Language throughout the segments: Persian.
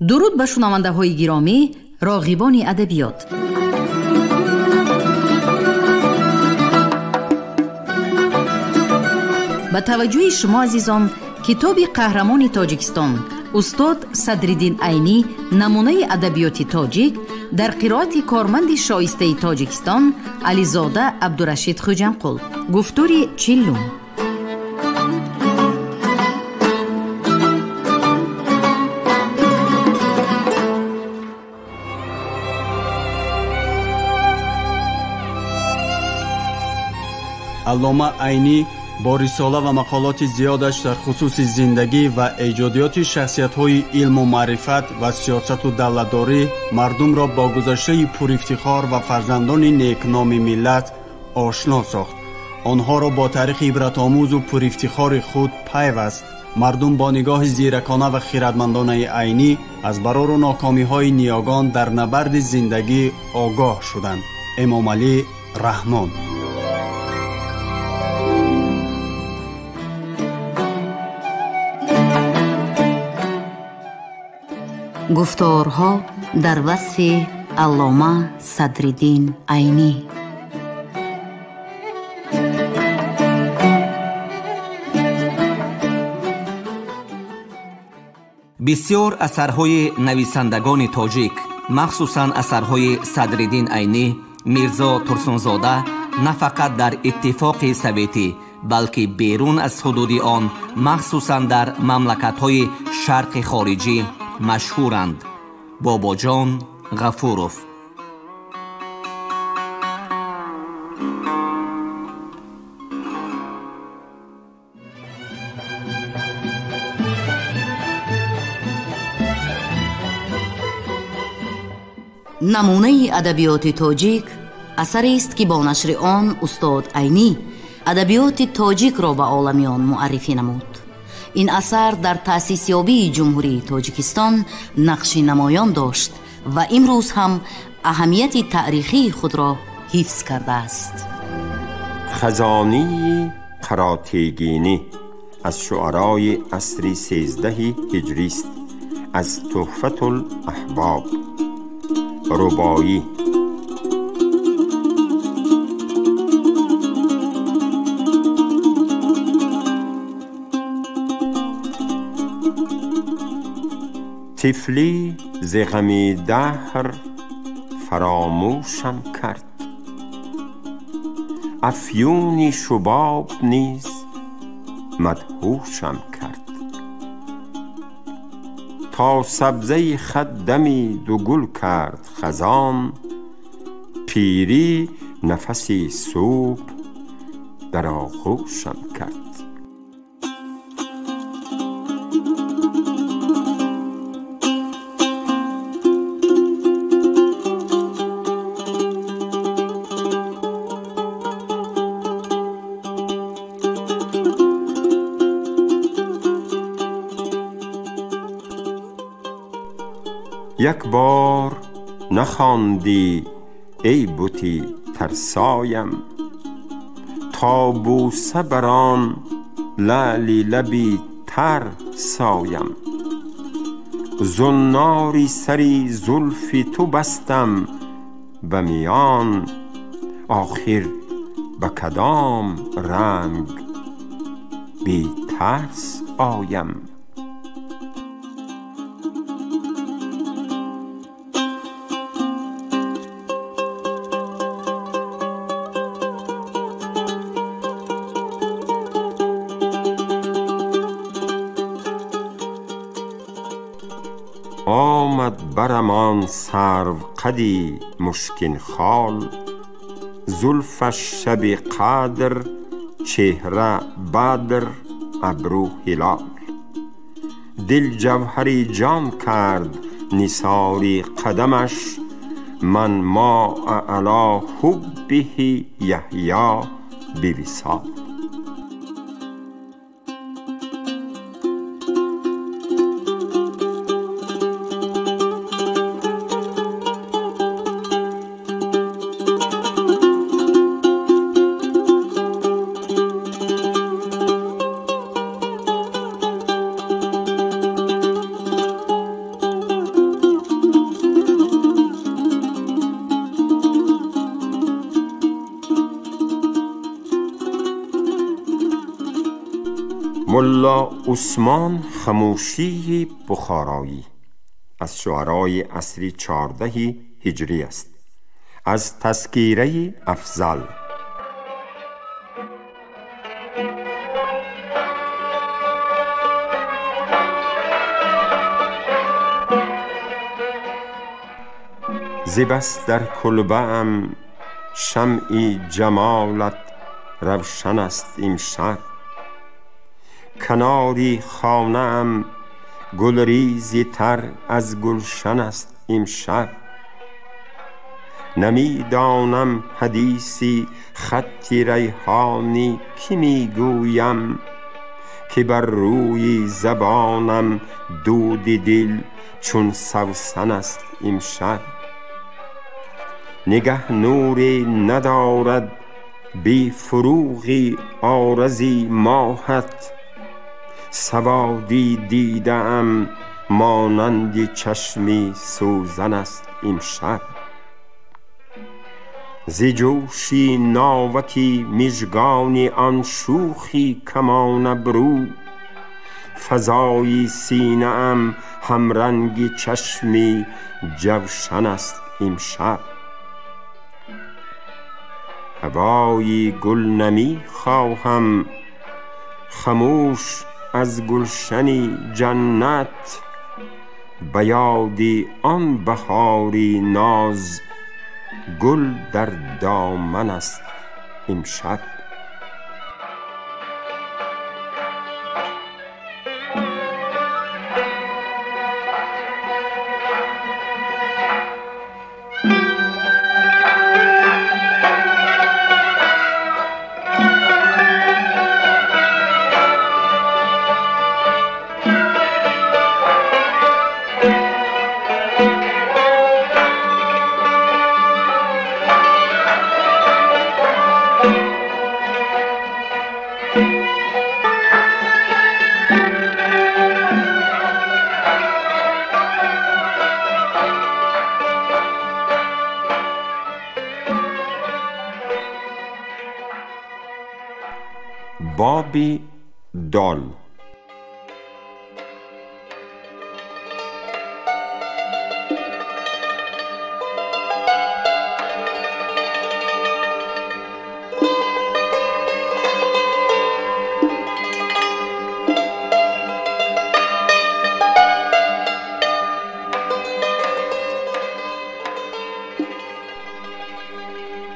درود به شنونده‌های گرامی، راغبان ادبیات. با توجه شما عزیزان، کتاب قهرمان تاجیکستان استاد صدرالدین عینی نمونه ادبیات تاجیک در قرائت کارمند شایسته تاجیکستان علیزاده عبدالرشید خوجانقول. گفتاری چیلوم. علامه عینی با رساله و مقالات زیادش در خصوص زندگی و ایجادیات شخصیت‌های علم و معرفت و سیاست و دولتداری مردم را با گذشته پرافتخار و فرزندان نیکنام ملت آشنا ساخت. آنها را با تاریخ عبرت‌آموز و پرافتخار خود پیوست. مردم با نگاه زیرکانه و خردمندانه عینی از برار و ناکامی‌های نیاگان در نبرد زندگی آگاه شدند. امام علی رحمان. گفتارها در وصف علامه صدرالدین عینی. بسیار اثرهای نویسندگان تاجیک، مخصوصاً اثرهای صدرالدین عینی، میرزا ترسونزاده، نه فقط در اتفاق سوویتی بلکه بیرون از حدود آن، مخصوصاً در مملکت‌های شرق خارجی مشهورند. باباجان غفوروف. نمونه ادبیات تاجیک اثری است که با نشر آن استاد عینی ادبیات تاجیک را به عالمیان معرفی نمود. این اثر در تأسیس یابی جمهوری تاجیکستان نقش نمایان داشت و امروز هم اهمیت تاریخی خود را حفظ کرده است. خزانی قراتیگینی از شعرای عصر 13 هجری است. از تحفة الاحباب. رباعی. طفلی ز غم دهر فراموشم کرد، افیون شباب نیز مدهوشم کرد. تا سبزه خدمی دو گل کرد خزان، پیری نفسی صبح در آغوشم کرد. یک بار نخواندی ای بتی ترسایم، تا بوسه بران لعلی لبی تر سایم. زناری سری زلفی تو بستم به میان، آخر به کدام رنگ بی ترس آیم. آمد برمان سرو قدی مشکین خال، زلفش شب قدر، چهره بدر، ابرو هلال. دل جوهری جان کرد نثاری قدمش، من ما علی حبه یحیی بوصال. ملا عثمان خموشی بخارایی از شعرای عصر 14 هجری است. از تذکیره افضل. ز بس در کلبه ام شمعی جمالت روشن است امشب، کناری خانه ام گلریزی تر از گلشن است امشب. نمیدانم حدیثی خطی ریحانی که میگویم، که بر روی زبانم دود دل چون سوسن است امشب. نگه نوری ندارد بی فروغی عارضی ماهت، سوادی دیدم مانند چشمی سوزن است امشب. ز جوشی ناوکی مژگانی آن شوخی کمان ابرو، فضای سینه ام همرنگ چشمی جوشن است امشب. هوای گل نمی خواهم خموش از گلشنی جنت، به یاد آن بهاری ناز گل در دامن است امشب. بابی دال.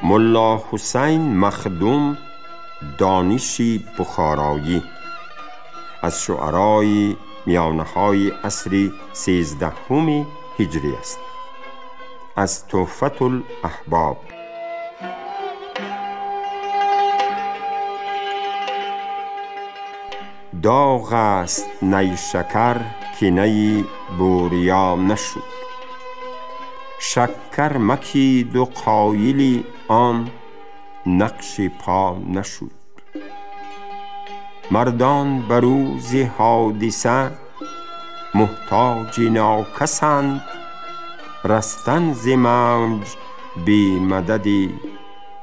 ملا حسین مخدوم دانشی بخارایی از شعرای میانه‌های عصر 13 هجری است. از تحفة الاحباب. داغ است نیشکر که نی بوریا نشد، شکر مکید و قایلی آن نقش پا نشد. مردان بروز حادثه محتاج ناکسند، رستن ز موج بی مدد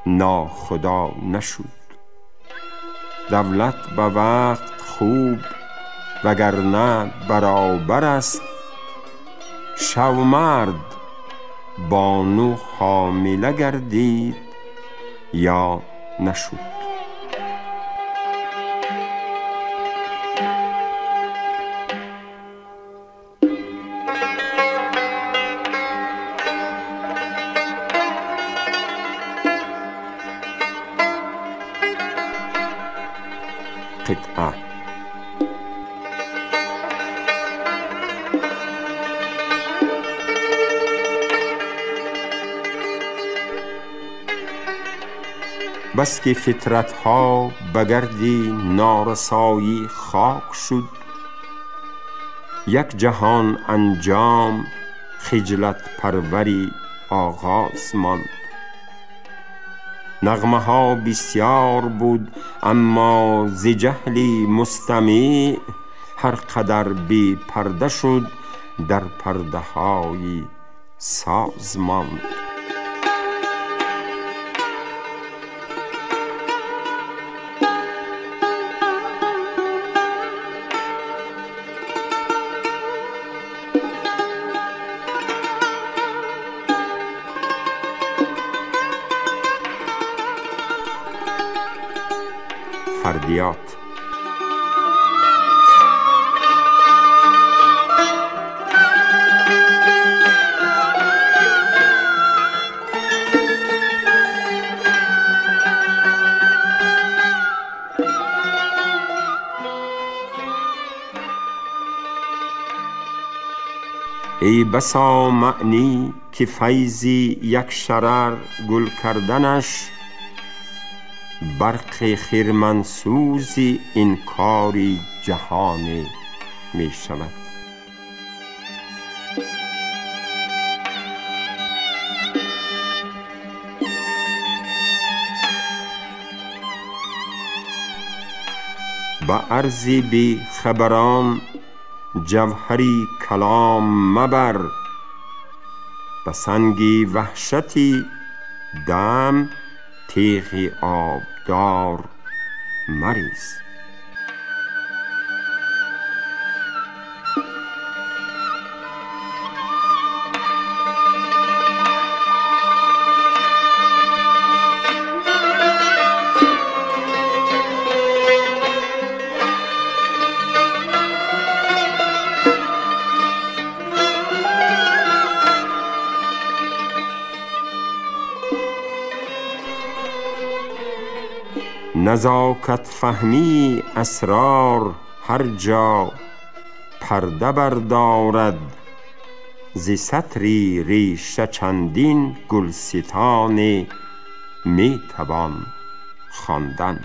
ناخدا نشد. دولت به وقت خوب وگرنه برابر است، شومرد بانو حامله گردید یا نشد. قطعه. بس که فطرتها بگردی نارسایی خاک شد، یک جهان انجام خجلت پروری آغاز ماند. نغمه ها بسیار بود اما ز جهلی مستمع، هر قدر بی پرده شد در پرده های ساز ماند. پردیات. ای بسا معنی که فیضی یک شرر گل کردنش، برق خرمنسوزی این کاری جهانی می شود. با عرضی بی خبران جوهری کلام مبر، بسنگی وحشتی دم تیغی آبدار مریز. نزاکت فهمی اسرار هر جا پرده بردارد، ز سطری ریشه چندین گلستان می توان خواندن.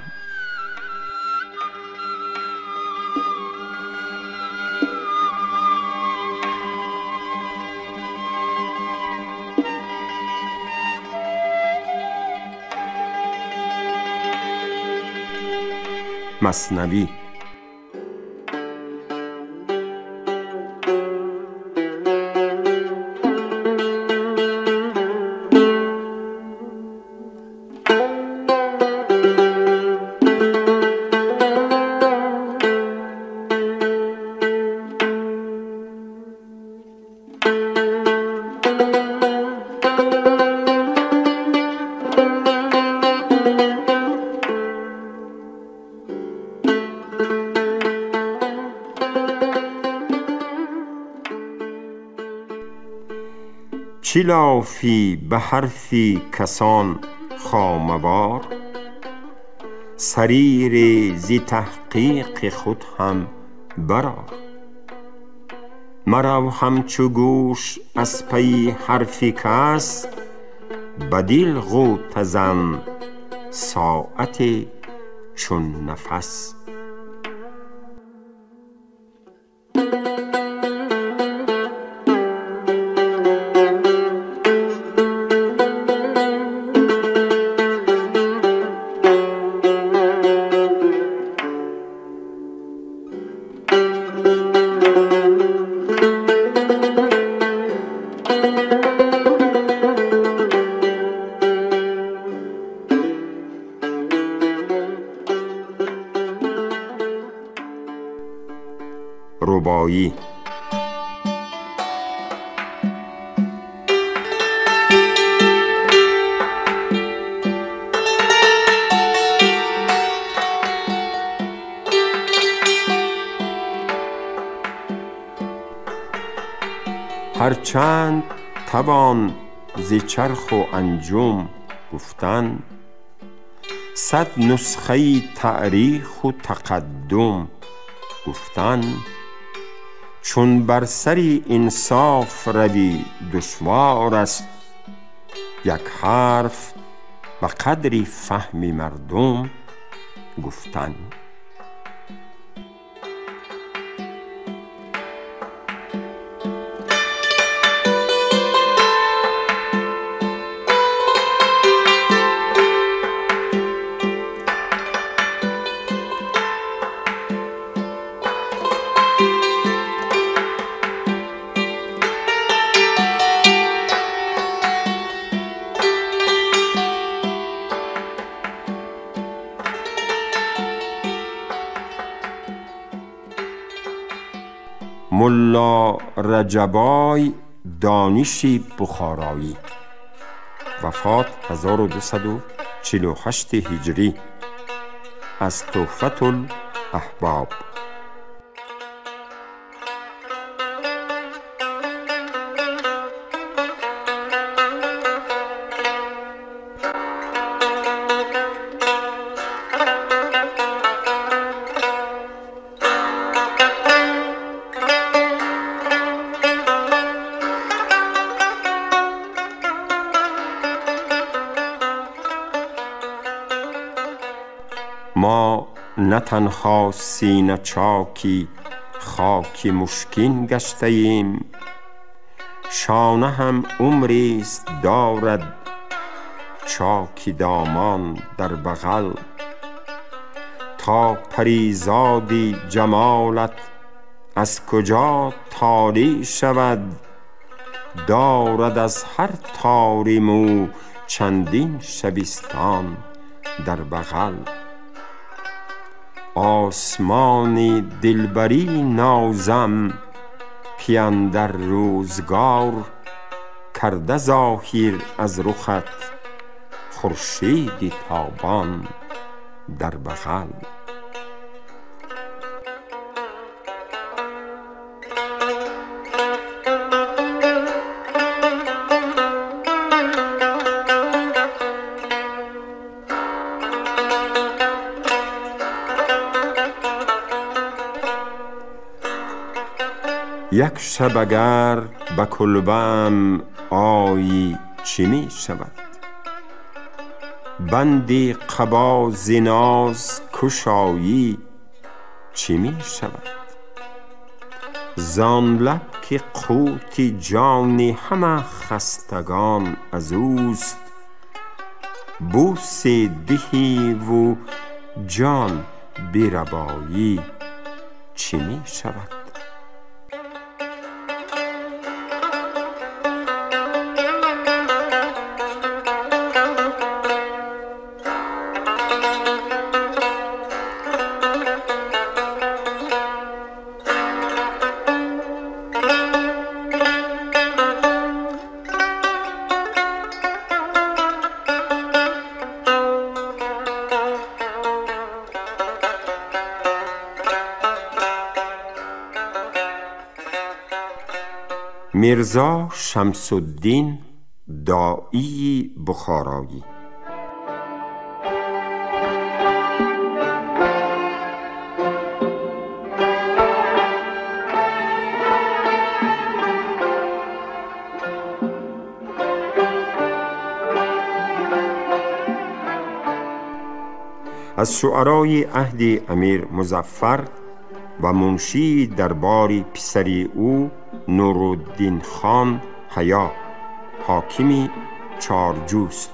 مثنوی. چی لافی به حرفی کسان خاموار، سریر زی تحقیق خود هم برآر. مرو همچو گوش از پی حرفی کس، به دل غوطه زن ساعت چون نفس. رباعی. هرچند توان ز چرخ و انجم گفتن، صد نسخه تاریخ و تقدم گفتن. چون بر سری انصاف روی دشوار است، یک حرف به قدری فهم مردم گفتن. ملا رجبای دانشی بخارایی، وفات 1248 هجری. از تحفة الاحباب. ما نه تنها سینه چاکی خاکی مشکین گشته ایم، شانه هم عمریست دارد چاکی دامان در بغل. تا پریزادی جمالت از کجا تاری شود، دارد از هر تاری مو چندین شبستان در بغل. آسمانی دلبری نازم که اندر روزگار کرده ظاهر از رخت خورشیدی تابان در بغل. یک شب اگر به کلبم آیی چی می شود؟ بندی قبا زناز کشایی چی می شود؟ زان لب که قوت جانی همه خستگان از اوست، بوس دهی و جان بیربایی چی می شود؟ میرزا شمس الدین داعی بخارایی. از شعرای عهد امیر مظفر و منشی دربار پسری او نورالدین خان حیا حاکمی چارجوست.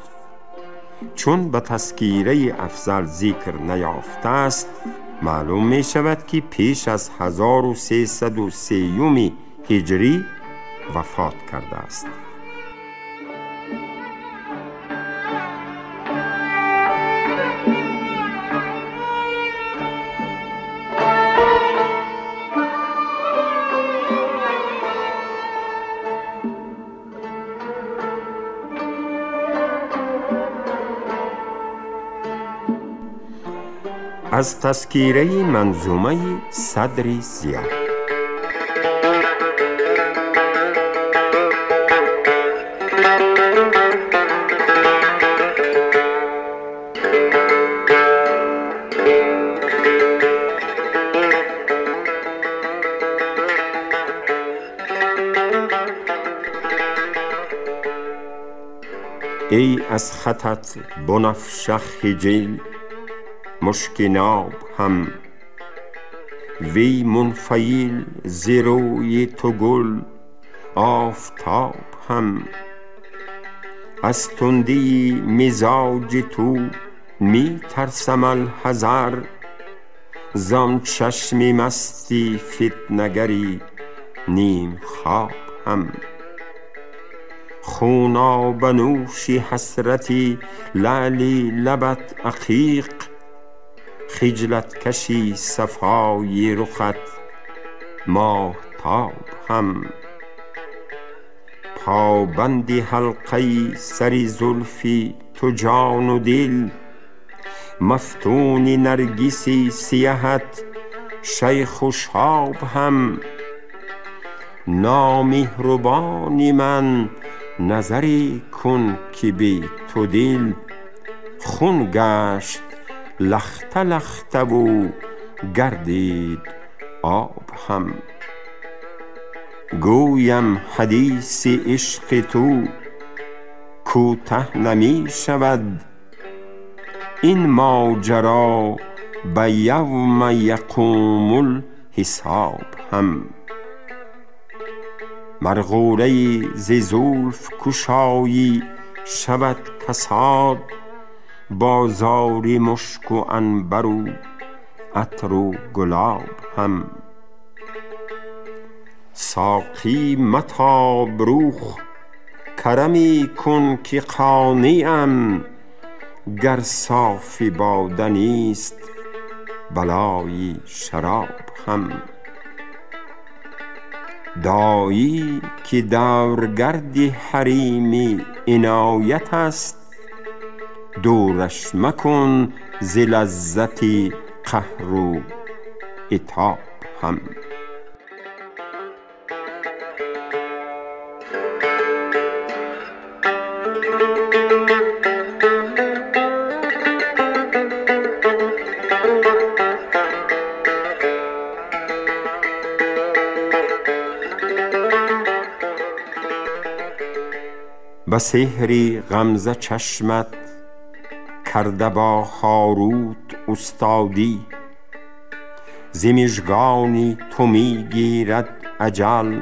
چون به تذکیره افضل ذکر نیافته است، معلوم می شود که پیش از 1303 هجری وفات کرده است. از تذکیره منظومه صدر ضیا. ای از خطت بنفشه خجل مشکناب هم، وی منفعل ز روی تو گل آفتاب هم. از تندی مزاج تو می ترسم الحذر، زان چشم مستی فتنگری نیم خواب هم. خوناب نوشی حسرتی لعلی لبت عقیق، خجلت کشی صفای رخت ماهتاب هم. پابندی حلقه سری زلفی تو جان و دل، مفتون نرگسی سیهت شیخ و شاب هم. نامهربانی من نظری کن که بی تو دل خون گشت لخته لخته و گردید آب هم. گویم حدیث عشق تو کوته نمی شود، این ماجرا به یوم یقوم الحساب هم. مرغوره ز زلف کشایی شود کساد، بازاری مشک و عنبر و عطر و گلاب هم. ساقی متاب روخ کرمی کن که قانعم، گر صافی باده نیست بلای شراب هم. دایی که دورگرد حریم عنایت است، دورش مکن ز لذت قهر و عتاب هم. به سحری غمزه چشمت کرده با هاروت استادی، ز مژگان تو می گیرد اجل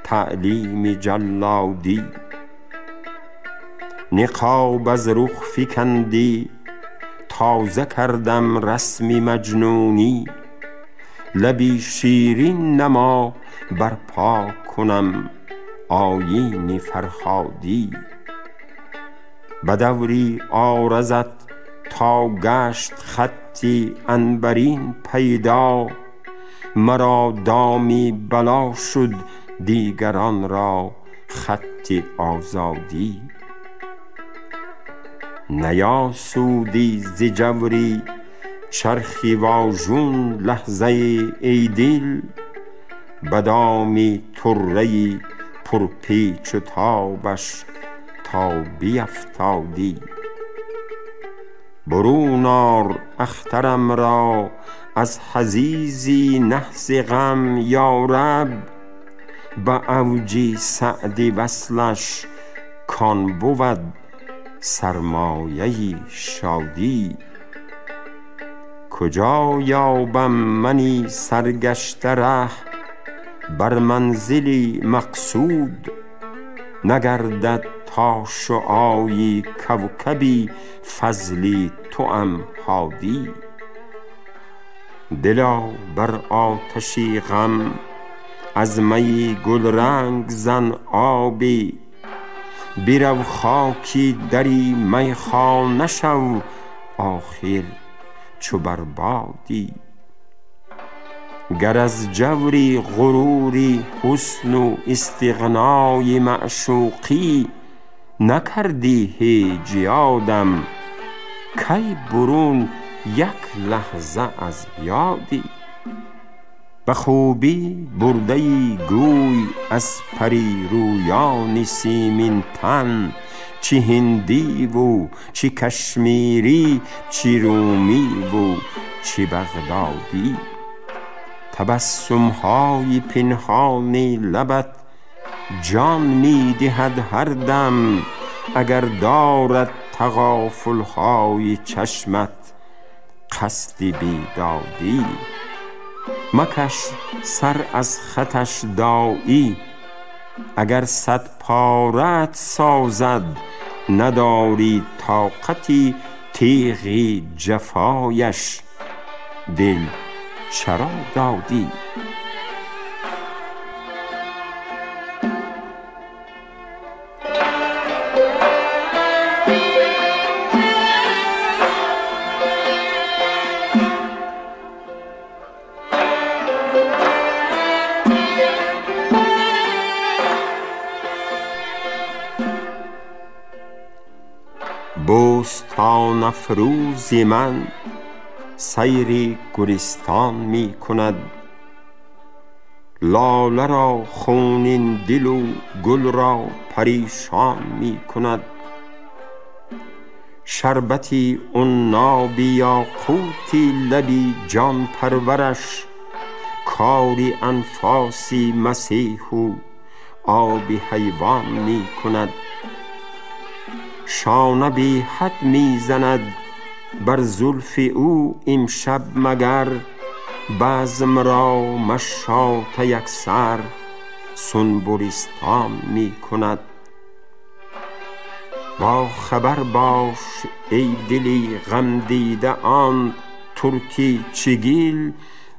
تعلیم جلادی. نقاب از رخ فکندی تازه کردم رسم مجنونی، لبی شیرین نما برپا کنم آیین فرهادی. به دوری عارضت تا گشت خطی عنبرین پیدا، مرا دامی بلا شد دیگران را خط آزادی. نیاسودی ز جوری چرخی واژون لحظه ای دل، به دامی طره پرپیچ و تابش تا بیفتادی. برون آر اخترم را از حضیضی نحس غم یارب، به اوج سعد وصلش کان بود سرمایه شادی. کجا یابم منی سرگشته ره بر منزلی مقصود، نگردد تا شعاعی کوکبی فضلی توام هادی. دلا بر آتشی غم از می گلرنگ زن آبی، برو خاکی دری میخانه شو آخر چو بربادی. گر از جوری غروری حسن و استغنای معشوقی، نکردی هیچ یادم کی برون یک لحظه از یادی. به خوبی برده‌ای گوی از پری رویان سیمین تن، چه هندی و چه کشمیری، چه رومی و چه بغدادی. تبسم های پنهان لبت جان می دهد هر دم، اگر دارد تغافل های چشمت قصد بیدادی. مکش سر از خطش دایی، اگر صد پارت سازد، نداری طاقتی تیغی جفایش دل چرا دادی. بوستان افروز من سیر گلستان می کند. لاله را خونین دل و گل را پریشان می کند. شربتی عنابی یا قوتی لبی جان پرورش، کاری انفاسی مسیح و آب حیوان می کند. شانه بی حد می زند بر زلف او امشب مگر، بزم را مشاط یکسر سنبلستان می کند. با خبر باش ای دلی غم دیده آن ترکی چگیل،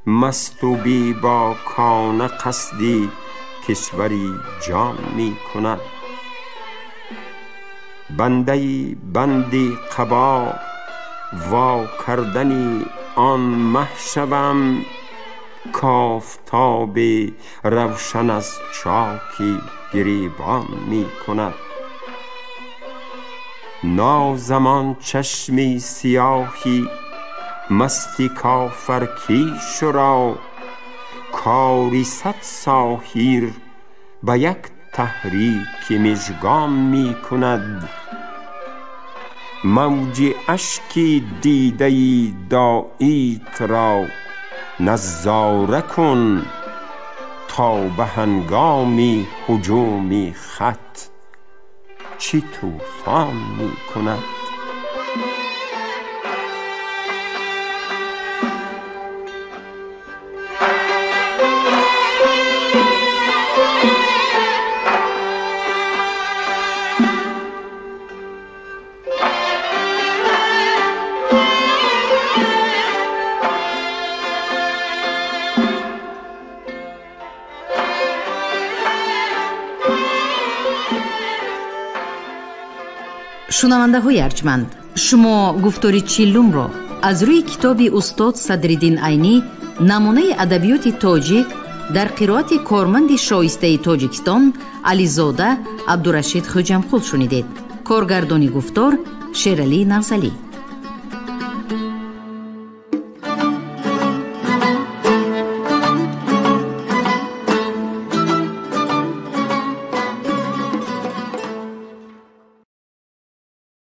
مست و بی باکانه قصدی کشوری جان می کند. بندهی بندی قبا وا کردنی آن مه شوم، کافتاب روشن از چاکی گریبان می کند. نازمان چشمی سیاهی مستی کافرکیش را، کاری صد ساحر به یک تحریک مژگان می کند. موج اشکی دیده داییت را نظاره کن، تا به هنگام هجوم خط چه طوفان می کند. шунавандаҳои арҷманд, шумо гуфтори 40-ро аз рӯи китоби устод Садриддин Айнӣ намунаи адабиёти тоҷик дар қироати корманди шоистаи Тоҷикистон Ализода Абдурашид Хоҷамқул шунидед. коргардони гуфтор Шералӣ Навзалӣ.